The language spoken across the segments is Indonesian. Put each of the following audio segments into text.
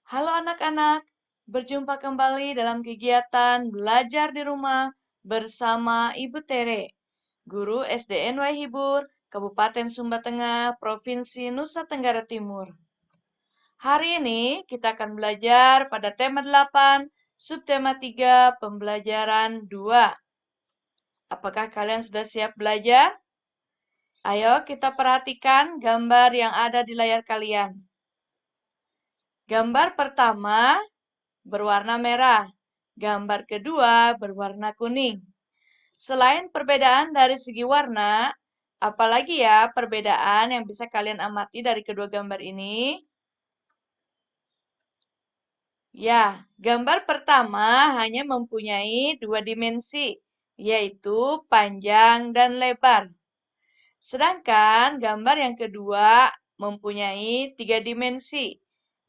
Halo anak-anak, berjumpa kembali dalam kegiatan belajar di rumah bersama Ibu Tere, Guru SDNY Hibur, Kabupaten Sumba Tengah, Provinsi Nusa Tenggara Timur. Hari ini kita akan belajar pada tema 8, subtema 3, pembelajaran 2. Apakah kalian sudah siap belajar? Ayo kita perhatikan gambar yang ada di layar kalian. Gambar pertama berwarna merah. Gambar kedua berwarna kuning. Selain perbedaan dari segi warna, apalagi ya perbedaan yang bisa kalian amati dari kedua gambar ini? Ya, gambar pertama hanya mempunyai dua dimensi, yaitu panjang dan lebar. Sedangkan gambar yang kedua mempunyai tiga dimensi,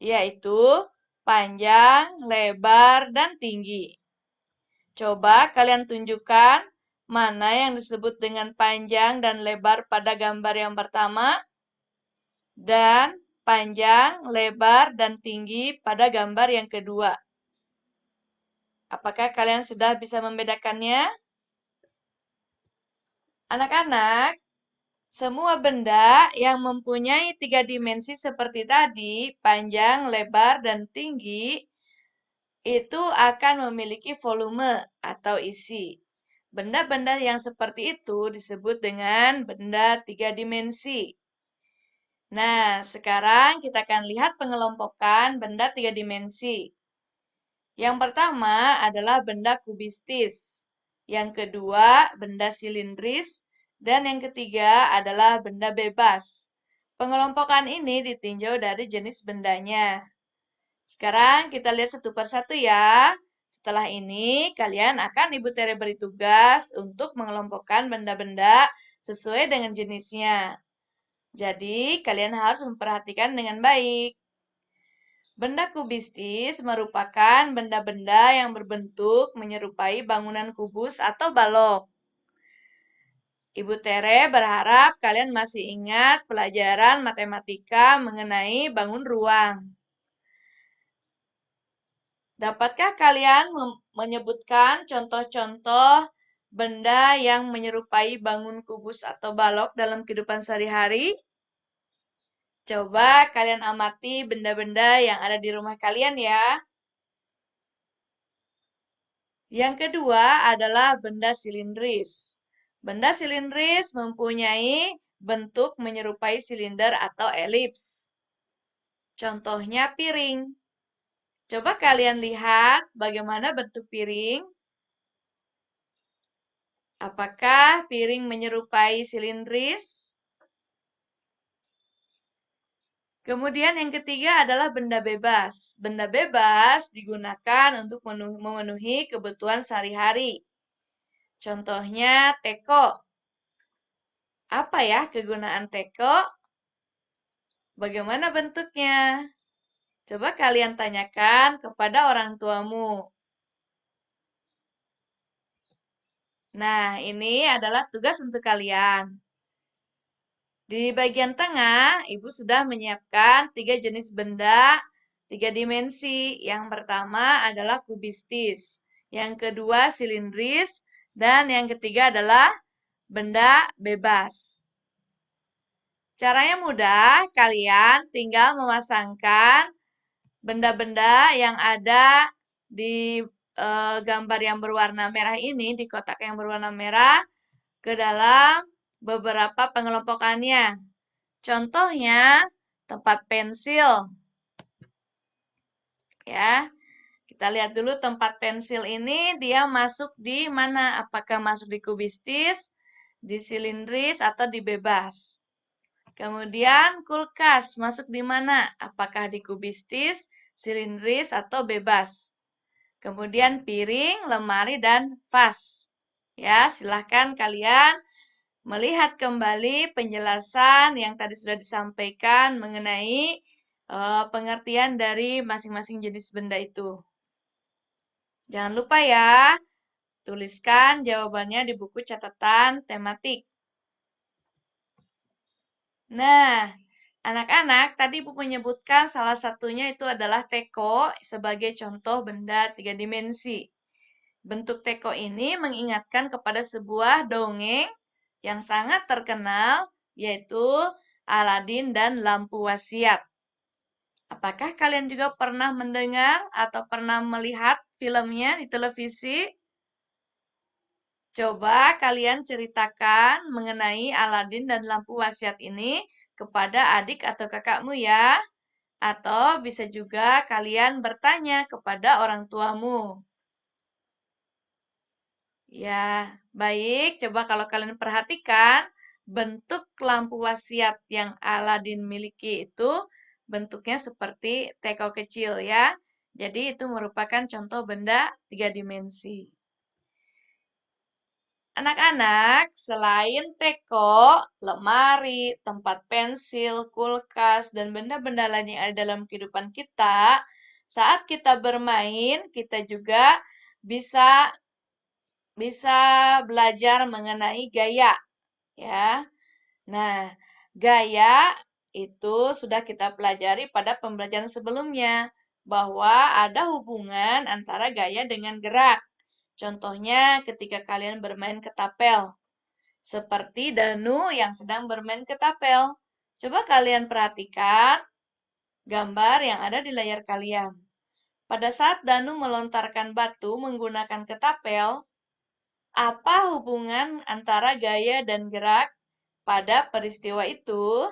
yaitu panjang, lebar, dan tinggi. Coba kalian tunjukkan mana yang disebut dengan panjang dan lebar pada gambar yang pertama, dan panjang, lebar, dan tinggi pada gambar yang kedua. Apakah kalian sudah bisa membedakannya? Anak-anak, semua benda yang mempunyai tiga dimensi seperti tadi, panjang, lebar, dan tinggi, itu akan memiliki volume atau isi. Benda-benda yang seperti itu disebut dengan benda tiga dimensi. Nah, sekarang kita akan lihat pengelompokan benda tiga dimensi. Yang pertama adalah benda kubistis. Yang kedua, benda silindris. Dan yang ketiga adalah benda bebas. Pengelompokan ini ditinjau dari jenis bendanya. Sekarang kita lihat satu persatu ya. Setelah ini, kalian akan Ibu Tere beri tugas untuk mengelompokkan benda-benda sesuai dengan jenisnya. Jadi, kalian harus memperhatikan dengan baik. Benda kubistis merupakan benda-benda yang berbentuk menyerupai bangunan kubus atau balok. Ibu Tere berharap kalian masih ingat pelajaran matematika mengenai bangun ruang. Dapatkah kalian menyebutkan contoh-contoh benda yang menyerupai bangun kubus atau balok dalam kehidupan sehari-hari? Coba kalian amati benda-benda yang ada di rumah kalian ya. Yang kedua adalah benda silindris. Benda silindris mempunyai bentuk menyerupai silinder atau elips. Contohnya piring. Coba kalian lihat bagaimana bentuk piring. Apakah piring menyerupai silindris? Kemudian yang ketiga adalah benda bebas. Benda bebas digunakan untuk memenuhi kebutuhan sehari-hari. Contohnya teko. Apa ya kegunaan teko? Bagaimana bentuknya? Coba kalian tanyakan kepada orang tuamu. Nah, ini adalah tugas untuk kalian. Di bagian tengah, Ibu sudah menyiapkan tiga jenis benda, tiga dimensi. Yang pertama adalah kubistis, yang kedua silindris, dan yang ketiga adalah benda bebas. Caranya mudah, kalian tinggal memasangkan benda-benda yang ada di gambar yang berwarna merah ini, di kotak yang berwarna merah, ke dalam beberapa pengelompokannya. Contohnya, tempat pensil. Ya, kita lihat dulu tempat pensil ini dia masuk di mana? Apakah masuk di kubistis, di silindris, atau di bebas? Kemudian kulkas masuk di mana? Apakah di kubistis, silindris, atau bebas? Kemudian piring, lemari, dan vas. Ya, silahkan kalian melihat kembali penjelasan yang tadi sudah disampaikan mengenai pengertian dari masing-masing jenis benda itu. Jangan lupa ya, tuliskan jawabannya di buku catatan tematik. Nah, Anak-anak, tadi Ibu menyebutkan salah satunya itu adalah teko sebagai contoh benda 3 dimensi. Bentuk teko ini mengingatkan kepada sebuah dongeng yang sangat terkenal, yaitu Aladin dan Lampu Wasiat. Apakah kalian juga pernah mendengar atau pernah melihat filmnya di televisi? Coba kalian ceritakan mengenai Aladin dan Lampu Wasiat ini kepada adik atau kakakmu ya. Atau bisa juga kalian bertanya kepada orang tuamu. Ya, baik. Coba kalau kalian perhatikan, bentuk lampu wasiat yang Aladin miliki itu bentuknya seperti teko kecil ya. Jadi itu merupakan contoh benda 3 dimensi. Anak-anak, selain teko, lemari, tempat pensil, kulkas, dan benda-benda lain yang ada dalam kehidupan kita, saat kita bermain, kita juga bisa bisa belajar mengenai gaya, ya. Nah, gaya itu sudah kita pelajari pada pembelajaran sebelumnya, bahwa ada hubungan antara gaya dengan gerak. Contohnya ketika kalian bermain ketapel, seperti Danu yang sedang bermain ketapel. Coba kalian perhatikan gambar yang ada di layar kalian. Pada saat Danu melontarkan batu menggunakan ketapel, apa hubungan antara gaya dan gerak pada peristiwa itu?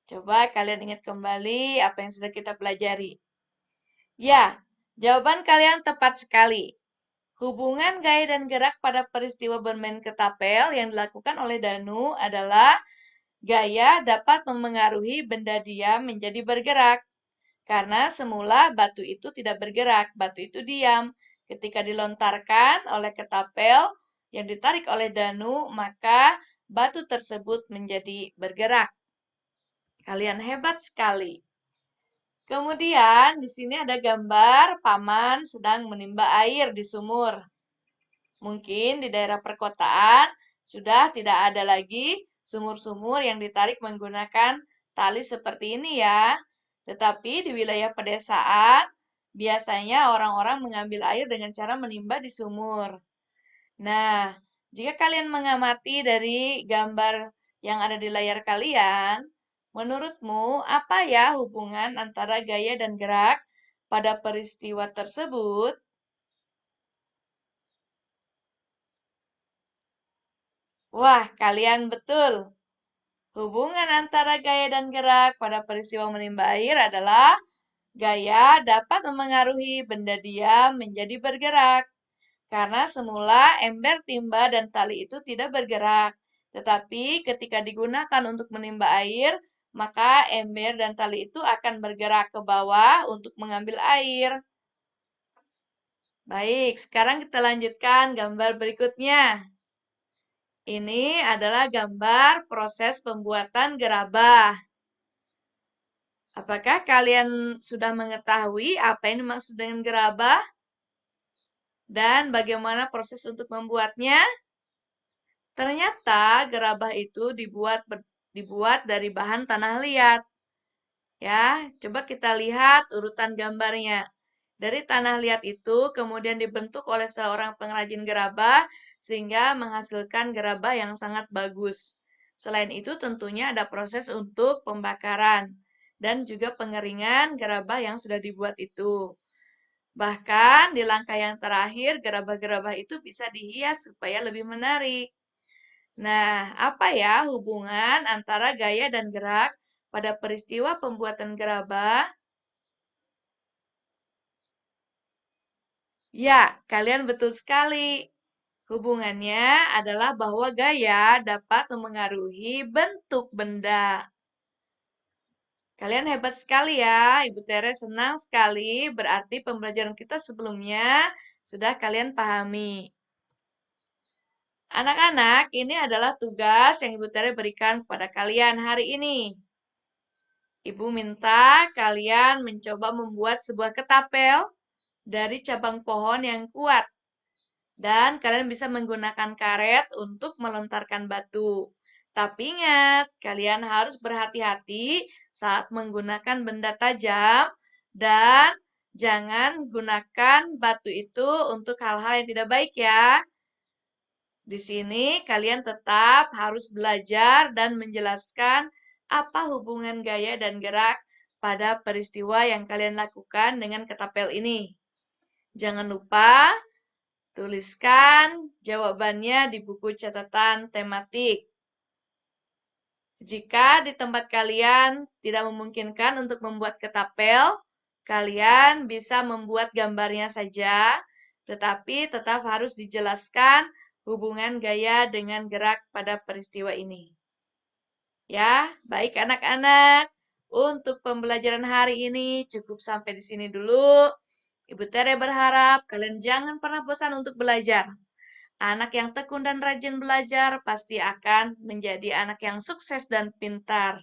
Coba kalian ingat kembali apa yang sudah kita pelajari. Ya, jawaban kalian tepat sekali. Hubungan gaya dan gerak pada peristiwa bermain ketapel yang dilakukan oleh Danu adalah gaya dapat memengaruhi benda diam menjadi bergerak. Karena semula batu itu tidak bergerak, batu itu diam. Ketika dilontarkan oleh ketapel yang ditarik oleh Danu, maka batu tersebut menjadi bergerak. Kalian hebat sekali. Kemudian di sini ada gambar paman sedang menimba air di sumur. Mungkin di daerah perkotaan sudah tidak ada lagi sumur-sumur yang ditarik menggunakan tali seperti ini ya. Tetapi di wilayah pedesaan, biasanya orang-orang mengambil air dengan cara menimba di sumur. Nah, jika kalian mengamati dari gambar yang ada di layar kalian, menurutmu apa ya hubungan antara gaya dan gerak pada peristiwa tersebut? Wah, kalian betul. Hubungan antara gaya dan gerak pada peristiwa menimba air adalah gaya dapat memengaruhi benda diam menjadi bergerak. Karena semula ember timba dan tali itu tidak bergerak. Tetapi ketika digunakan untuk menimba air, maka ember dan tali itu akan bergerak ke bawah untuk mengambil air. Baik, sekarang kita lanjutkan gambar berikutnya. Ini adalah gambar proses pembuatan gerabah. Apakah kalian sudah mengetahui apa yang dimaksud dengan gerabah? Dan bagaimana proses untuk membuatnya? Ternyata gerabah itu dibuat dari bahan tanah liat. Ya, coba kita lihat urutan gambarnya. Dari tanah liat itu kemudian dibentuk oleh seorang pengrajin gerabah sehingga menghasilkan gerabah yang sangat bagus. Selain itu tentunya ada proses untuk pembakaran dan juga pengeringan gerabah yang sudah dibuat itu. Bahkan di langkah yang terakhir gerabah-gerabah itu bisa dihias supaya lebih menarik. Nah, apa ya hubungan antara gaya dan gerak pada peristiwa pembuatan gerabah? Ya, kalian betul sekali. Hubungannya adalah bahwa gaya dapat memengaruhi bentuk benda. Kalian hebat sekali ya, Ibu Tere senang sekali, berarti pembelajaran kita sebelumnya sudah kalian pahami. Anak-anak, ini adalah tugas yang Ibu Tere berikan kepada kalian hari ini. Ibu minta kalian mencoba membuat sebuah ketapel dari cabang pohon yang kuat. Dan kalian bisa menggunakan karet untuk melontarkan batu. Tapi ingat, kalian harus berhati-hati saat menggunakan benda tajam dan jangan gunakan batu itu untuk hal-hal yang tidak baik ya. Di sini kalian tetap harus belajar dan menjelaskan apa hubungan gaya dan gerak pada peristiwa yang kalian lakukan dengan ketapel ini. Jangan lupa tuliskan jawabannya di buku catatan tematik. Jika di tempat kalian tidak memungkinkan untuk membuat ketapel, kalian bisa membuat gambarnya saja, tetapi tetap harus dijelaskan hubungan gaya dengan gerak pada peristiwa ini. Ya, baik anak-anak. Untuk pembelajaran hari ini cukup sampai di sini dulu. Ibu Tere berharap kalian jangan pernah bosan untuk belajar. Anak yang tekun dan rajin belajar pasti akan menjadi anak yang sukses dan pintar.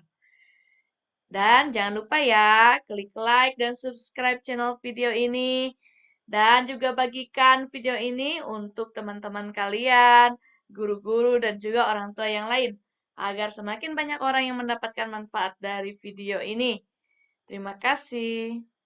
Dan jangan lupa ya, klik like dan subscribe channel video ini. Dan juga bagikan video ini untuk teman-teman kalian, guru-guru, dan juga orang tua yang lain. Agar semakin banyak orang yang mendapatkan manfaat dari video ini. Terima kasih.